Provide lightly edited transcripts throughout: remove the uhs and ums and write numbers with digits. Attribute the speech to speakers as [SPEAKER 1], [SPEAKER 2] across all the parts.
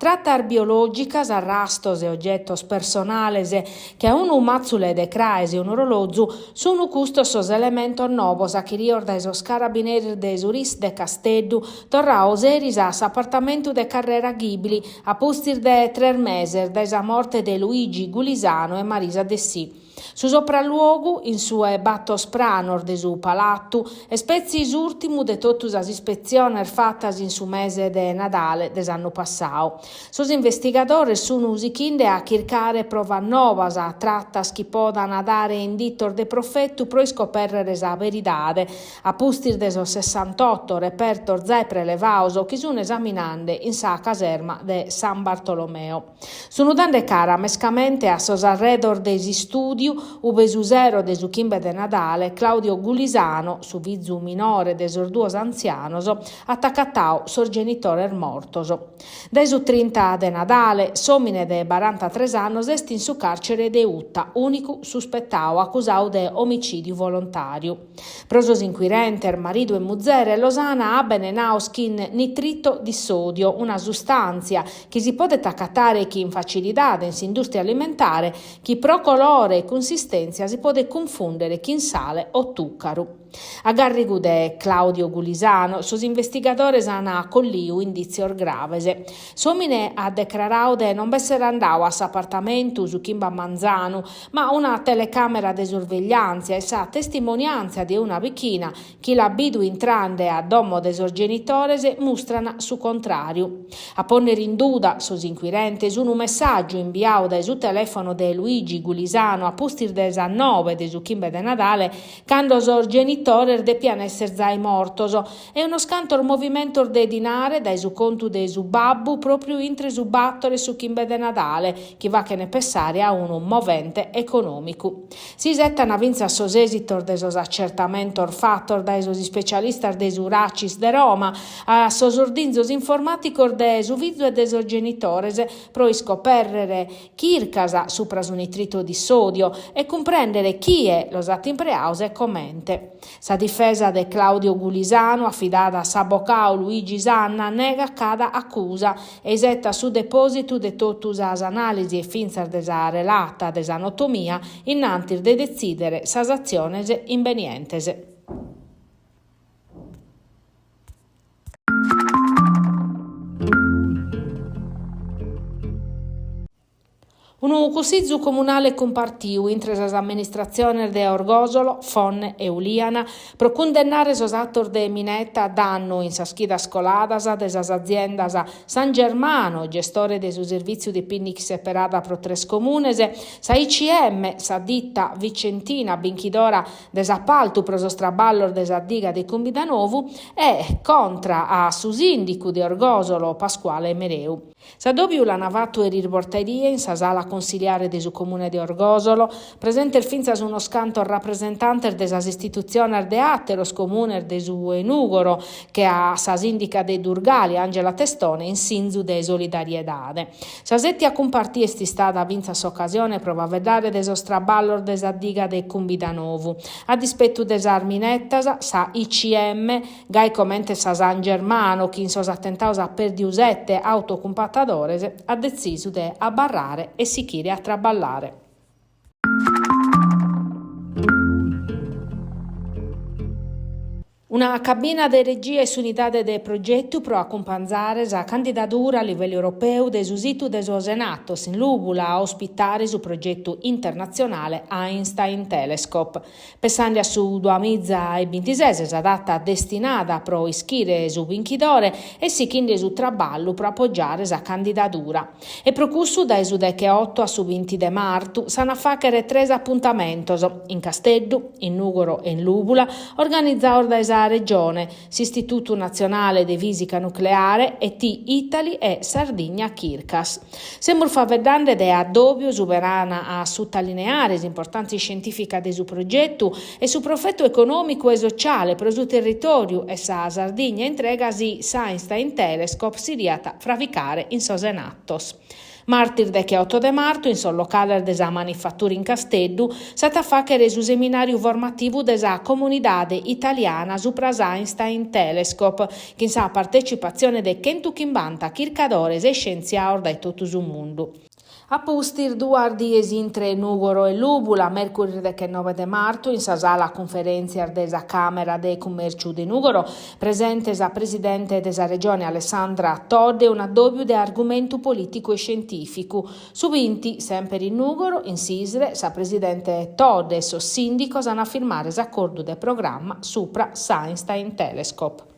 [SPEAKER 1] Trattar biologicas, arrastos e oggettos personales che unu mazzule de craesi un orologio sono custos elementos novos a chi riorda esos carabinieri de Suris de Casteddu torra oseris a s'appartamentu de Carrera Ghibli a postir de 3 meses da esa morte de Luigi Gulisano e Marisa Dessì. Su sopralluogu in sue battos pranor de su palattu e speziis ultimu de totus as ispeziones fattas in su mese de Nadale des annu passau. Sos investigadores sono usichinde a chircare prova novas a trattas chi podan dare indittor de profettu pro iscoperrere sa veridade, a pustir de sos 68 repertor zai prelevaus chi sono esaminande in sa caserma de San Bartolomeo. Sono dande cara mescamente a sos arredor desi studiu ube su zero de su chimbe de Nadale Claudio Gulisano, su vizu minore de sos duos anzianos, attaccatau sor genitore mortos. Dai su 30 de Nadale, somine de 43 annos est in su carcere de Utta, unicu suspettau accusau de omicidio volontario. Pro sos inquirenter, marido e muzere, Losana abene nauschin nitrito di sodio, una sostanzia che si può attaccare chi in facilidade in s'industria alimentare, chi pro colore e consistenza si può confondere chi in sale o tuccaru. A garrigu de Claudio Gulisano, sos investigadores han colliu indizior gravese. Somine ha declarau de non essere andau a s'appartamentu su Chimba Manzanu, ma una telecamera de sorveglianza e sa testimonianza di una vicina chi la bidu intrande a domo de sos genitores mostrana su contrariu. A ponere in duda sos inquirentes un messaggio inviau da su telefono de Luigi Gulisano a pustir de 19 de su Chimbe de Nadale, cando sos genitores depian esser zai mortos e uno scantor movimentor de dinare dai su contu de su babbu proprio intre su battore su Chimbe de Nadale, chi va che ne pensare a uno movente economico. Si settan a vinza sos esitor de sos accertamentor fattor dai sos specialistas de su Racis de Roma a sos ordinzos informaticor de su vizu e de sos genitores pro iscoperrere chircasa supra su nitrito di sodio e comprendere chi è los attimpreaus e commente. Sa difesa de Claudio Gulisano, affidata a s'abocau Luigi Sanna, nega cada accusa e isetta su depositu de totus as analisi e finzas de sa relata de sa anatomia innantir de decidere sas aziones invenientes. Un consiglio comunale compartiu intre sas amministrazioni de Orgosolo, Fonne e Uliana pro condennare sos attor de minetta danno in sa schida scoladas de sas aziendas San Germano, gestore de su servizio di picnic separata pro 3 comunes, sa ICM, sa ditta Vicentina, binchidora de s'appalto pro sos traballor de sa diga de Cumbidanovu e contra a su sindicu de Orgosolo Pasquale Mereu. Sa dobiu la navatu e riporterie in sa sala consiliare de su comune de Orgosolo, presente il finzas uno scanto rappresentante de sas istituziones de atteros comunes de su Enugoro, che a sa sindica de Durgali, Angela Testone, in sinzu de solidariedade. Sa settia comparti esti stata vinza s'occasione pro vedere de sos traballor de sa diga de Cumbidanovu. A dispetto de sas arminettas, sa ICM, gai comente sa San Germano, chi in sos attentaus a perdiu 7 autocompatadores, ha deciso de abbarrare e si chiri a traballare. Una cabina de regia e unidade de progetto pro accompagnare sa candidatura a livello europeo de su situ de sos Senatos in Lubula a ospitare su progetto internazionale Einstein Telescope. Pensando a su 2026, sa data destinata pro ischire su vinchidore e si chinde su traballo pro appoggiare sa candidatura. E pro cussu da su deche 8 a su 20 de martu s'hanno facere 3 appuntamentos in Casteddu, in Nugoro e in Lubula, organizzato da esa regione, s'Istituto Nazionale de Fisica Nucleare e Italy e Sardigna Kirkas. Sembra fa vedere de addobio superana a sottolineare l'importanza scientifica de su progetto e su profitto economico e sociale per su territorio e sa Sardigna entregasi sa Einstein Telescope si riata fravicare in sos Senatos. Martir de che 8 de marzo in sol locale desa manifattura in Casteddu stata facere su seminario formativo desa comunidade italiana su pras Einstein Telescope, che sa partecipazione de 150 chircadores e scienziatori da tutto il mondo. A pustir duar dies intre Nugoro e Lubula, mercoledì de 9 de marzo, in sa sala conferenzia desa Camera de Commerciu di Nugoro, presente sa presidente desa regione Alessandra Todde, un addobbio de argomento politico e scientifico. Subinti, sempre in Nugoro, in Sisre, sa presidente Todde e so sindico sanno firmare s'accordo de programma supra Einstein Telescope.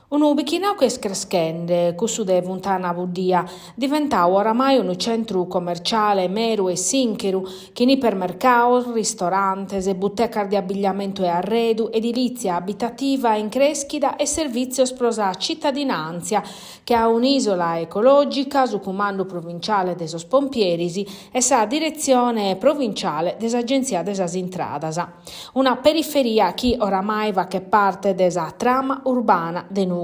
[SPEAKER 1] Un ubichinau che screscende, cussu de Vuntana Buddia, diventa oramai un centro commerciale meru e sincheru, che ni per mercato, ristorantes, butteca di abbigliamento e arredu, edilizia abitativa in crescita e servizio sprosa cittadinanza, che ha un'isola ecologica su comando provinciale de sos Pompierisi e sa direzione provinciale des'agenzia desas intradasa. Una periferia che oramai va che parte desa trama urbana de Nugoro.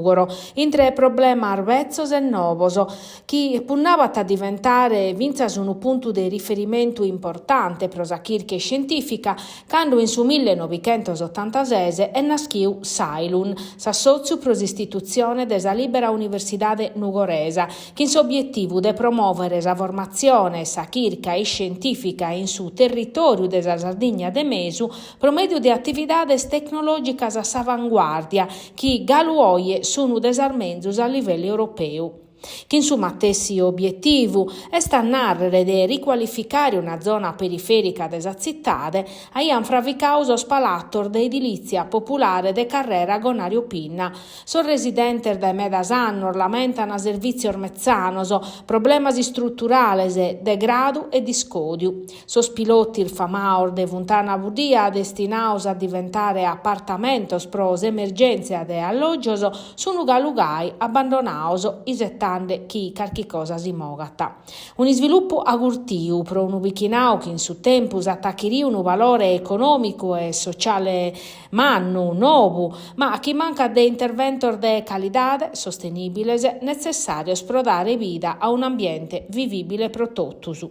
[SPEAKER 1] Intre problema arvezzos e novoso, chi punnava a diventare vinzas un punto di riferimento importante per la chirche scientifica, quando in su 1986 è naschiu Sailun, s'assozio pro l'istituzione della libera universidade nugoresa, che in suo obiettivo de promuovere la formazione sa chirca e scientifica in su territorio della Sardegna de Mesu, promedio di attividades tecnologicas a s'avanguardia, che galuoie sono desarmenzus a livello europeo. Che insomma tessi obiettivo è sta narrare de riqualificare una zona periferica desa zittade aian fravicauso spalattor de edilizia popolare de carrera Gonario Pinna. Son residenter de medas annor lamentano a servizio mezzanoso, problemas strutturales de gradu e di scodiu. Sos pilotti il famaor de Vuntana Buddia destinaus a diventare appartamentos pros emergenze de alloggios sono galugai abbandonaus isettando chi qualche cosa si mogata. Un sviluppo agurtiu pro un ubichinau che in su tempus attacchiri un valore economico e sociale mannu, novu, ma chi manca de interventor de calidade sostenibiles necessario pro dare vita a un ambiente vivibile pro tottus.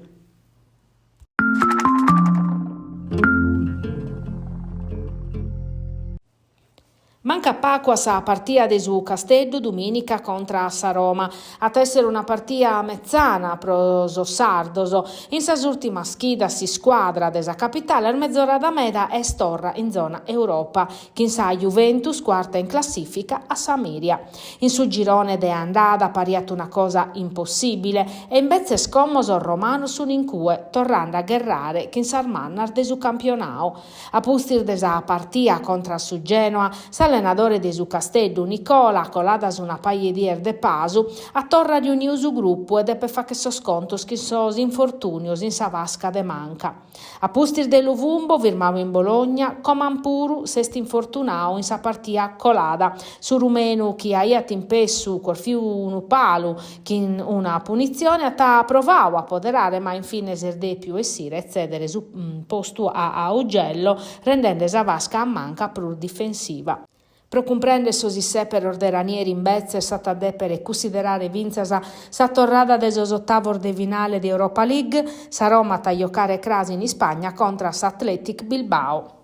[SPEAKER 1] Manca Pacqua sa partita de su Casteddu domenica contra sa Roma, a essere una partita mezzana pro sos sardoso. In sa ultima schida si squadra desa capitale al mezz'ora da meda e storra in zona Europa, che in sa Juventus quarta in classifica a Samiria. In su girone de andata pariat una cosa impossibile e invece scommoso romano sun in cue, tornando a gherrare che in Sarmannar de su campionao. A pustir desa partita contra su Genoa, l'allenatore di su Casteddu Nicola, colada su una pagliedier de Pasu, a torra di un su gruppo ed è per fa che so scontos che sos infortunios in sa vasca de manca. A pustir de Luvumbo firmavo in Bologna, Comampuru sesti infortunao in sa partia colada, su rumenu chi aiat in pessu corfiu unu palu, che in una punizione a provavo a poderare, ma infine serde più e sire cedere su posto a Augello, rendendo sa vasca a manca pur difensiva. Pro comprendere sosi sé per orderanieri in bezze è stata depere considerare vinzasa sa torrada de sos ottavor de finale di Europa League, sa Roma a giocare crasi in Spagna contro sa Athletic Bilbao.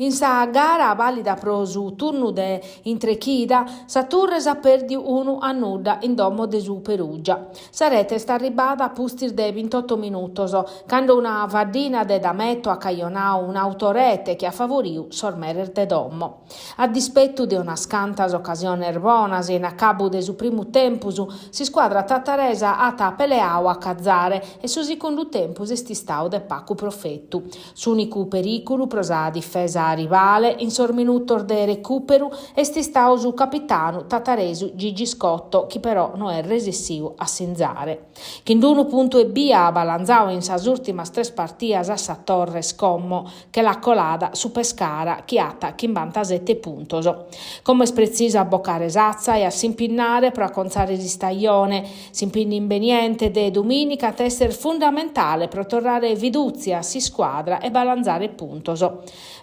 [SPEAKER 1] In sa gara valida pro su turno de Intrechida, sa Turresa perdi 1-0 in domo de su Perugia. Sa rete sta arribata a pustir de 28 minutos, quando una vardina de Dametto a caionau un'autorete che ha favoriu sormerer de domo. A dispetto di una scantas occasione erbonas in a cabo de su primo tempus, si squadra tattaresa a peleau a cazzare e su secondo tempus esti stau de Pacu Profettu. S'unico pericolo pro sa difesa squadra rivale, in sorminuto de recupero, esti stau su capitano tataresu Gigi Scotto, chi però non è resessivo a sinzare. Che in 1.b ha balanzao in sas ultimas 3 partias a sa torre scommo, che la colada su Pescara, chi atta chi invanta 7 puntos. Come è preciso a boccare esazza e a simpinnare per acconzare di stagione, simpinni inveniente de dominica a essere fondamentale per tornare viduzia si squadra e balanzare puntos.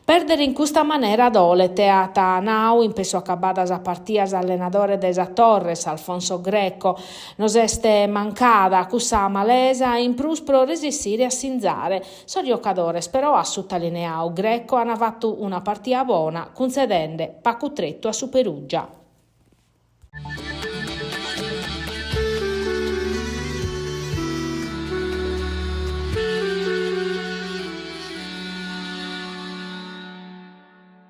[SPEAKER 1] Perdere in questa maniera dole teata nau in peso acabadas a partias allenatore de sa Torres Alfonso Greco nos este mancada cussa malesa in plus pro resistere a sinzare. So giocadores però ha sottolineato Greco ha fatto una partita buona concedendo pacutretto a Superuggia.